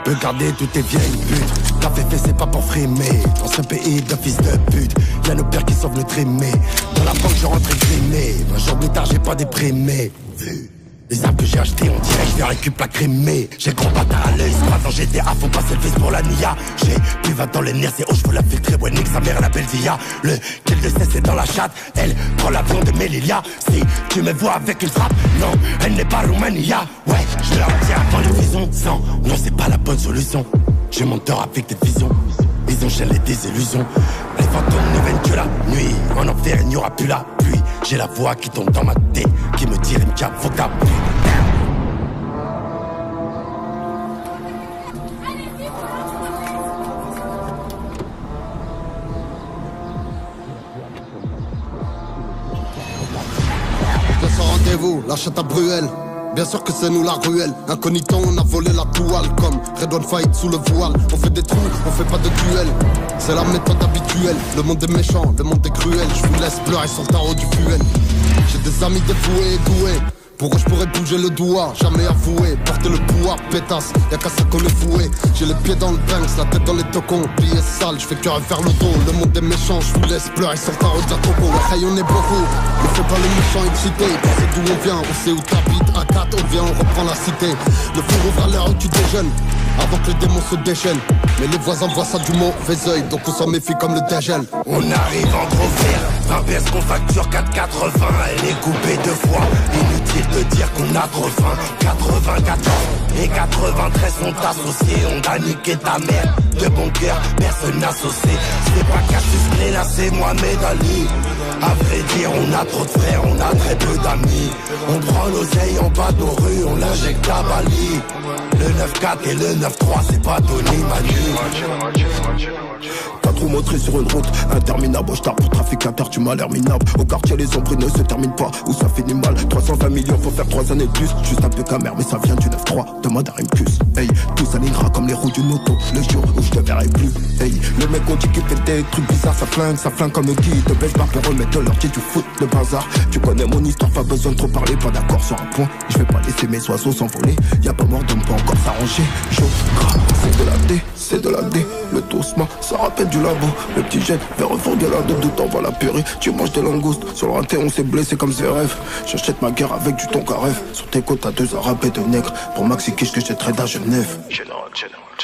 Tu peux garder toutes tes vieilles putes. Café fait c'est pas pour frimer. Dans ce pays de fils de pute, y'a nos pères qui sauvent le trimé. Dans la banque je rentre grimé. 20 jours plus tard j'ai pas déprimé. Les armes que j'ai achetées, on dirait que je vais récup la crémée. J'ai gros bâtard à l'œil, c'est pas dans GTA, faut passer le fils pour la NIA. J'ai plus 20 dans les nerfs, c'est haut, je veux la filtrer, ouais, nique sa mère, la belle via. Le kill de cesse c'est dans la chatte, elle prend l'avion de Melilla. Si tu me vois avec une frappe, non, elle n'est pas Roumania. Ouais, je leur dis avant les visions, sans, non, c'est pas la bonne solution. Je m'endors avec des visions, ils enchaînent les désillusions. Les fantômes ne viennent que la nuit, en enfer il n'y aura plus la pluie. J'ai la voix qui tombe dans ma tête, qui me tire une cape, faut t'appuyer. Rendez-vous, la chatte à Bruel. Bien sûr que c'est nous la ruelle. Incognito, on a volé la toile. Comme Red One Fight sous le voile. On fait des trous, on fait pas de duel. C'est la méthode habituelle. Le monde est méchant, le monde est cruel. Je vous laisse pleurer sur le tarot du fuel. J'ai des amis dévoués et doués. Pour eux je pourrais bouger le doigt, jamais avoué. Porter le poids, pétasse, y'a qu'à ça qu'on est voué. J'ai les pieds dans le Banks, la tête dans les tocons. Billets sales, j'fais que refaire le dos. Le monde est méchant, je vous laisse pleurer sur le tarot de la coco. Ouais, on est beaucoup, ne fais pas les méchants excités. C'est d'où on vient, on sait où t'habites. À 4, on vient, on reprend la cité. Le four ouvre à l'heure où tu déjeunes, avant que les démons se déchaînent. Mais les voisins voient ça du mauvais œil, donc on s'en méfie comme le dégel. On arrive en gros fer, 20 pièces qu'on facture 4,80. Elle est coupée deux fois, inutile de dire qu'on a trop faim. 94 et 93 sont associés. On a niqué ta mère, de bon cœur, personne associé. C'est pas Cassius Clay, là c'est Mohamed Ali. À vrai dire on a trop de frères, on a très peu d'amis. On prend l'oseille en bas de nos rues, on l'injecte à Bali. Le 9-4 et le 9-3 c'est pas Tony Manu. 4 roues motrices sur une route interminable. Je tape pour trafic inter, tu m'as l'air minable. Au quartier les ombres ne se terminent pas, où ça finit mal. 320 millions pour faire 3 années de plus. Juste un peu camère mais ça vient du 9-3. Demande à Rimkus. Hey, tout s'alignera comme les roues d'une moto le jour où je te verrai plus. Hey, les mecs ont dit qu'ils fait des trucs bizarres. Ça flingue comme le guide de Besbar pour remettre de leur pied du foot de bazar. Tu connais mon histoire, pas besoin de trop parler. Pas d'accord sur un point, je vais pas laisser mes oiseaux s'envoler. Y'a pas mort d'homme, pas encore s'arranger. Chaud, gras, c'est de la D, c'est de la D. Le tosma, ça rappelle du labo. Le petit jet, vers fond de la de tout envoie la purée. Tu manges des langoustes, sur le raté on s'est blessé comme Zverev. J'achète ma guerre avec du ton carref. Sur tes côtes t'as 2 arabes et 2 nègres. Pour Maxi Kish que j'achèterai à Genève.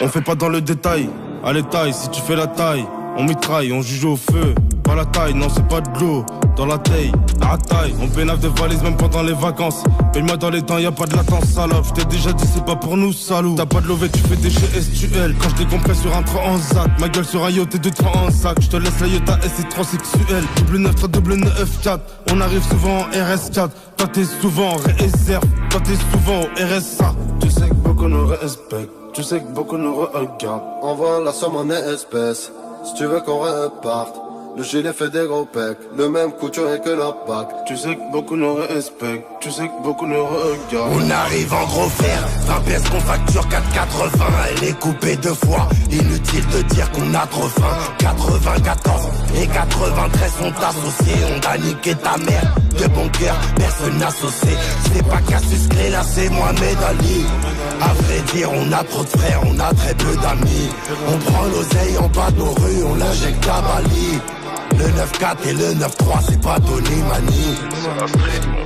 On fait pas dans le détail, à l'étail, si tu fais la taille. On mitraille, on juge au feu. Pas la taille, non c'est pas de l'eau. Dans la taille, à taille, on pénave des valises même pendant les vacances. Paye-moi dans les temps, y'a pas de latence salope. J't'ai déjà dit c'est pas pour nous salou. T'as pas de lové, tu fais des chez SQL. Quand je décompresse sur un train en zac. Ma gueule sur un yacht et 2 trains en sac. J'te laisse la Yota S c'est trop sexuel. Double 9 3 double 9 4. On arrive souvent en RS4. Toi t'es souvent en réserve. Toi t'es souvent au RSA. Tu sais que beaucoup nous respectent. Tu sais que beaucoup nous regardent. Envoie la somme en espèces, si tu veux qu'on reparte. Le gilet fait des gros pecs, le même couture que la PAC. Tu sais que beaucoup nous respectent, tu sais que beaucoup nous regardent. On arrive en gros fer, 20 pièces qu'on facture 4,80. Elle est coupée 2 fois, inutile de dire qu'on a trop faim. 94 et 93 sont associés. On a niqué ta mère, de bon cœur, personne associé. C'est pas Cassius Clay, là c'est Mohamed Ali. À vrai dire on a trop de frères, on a très peu d'amis. On prend l'oseille en bas de nos rues, on l'injecte à Bali. Le 9-4 et le 9-3 c'est pas Tony Mani.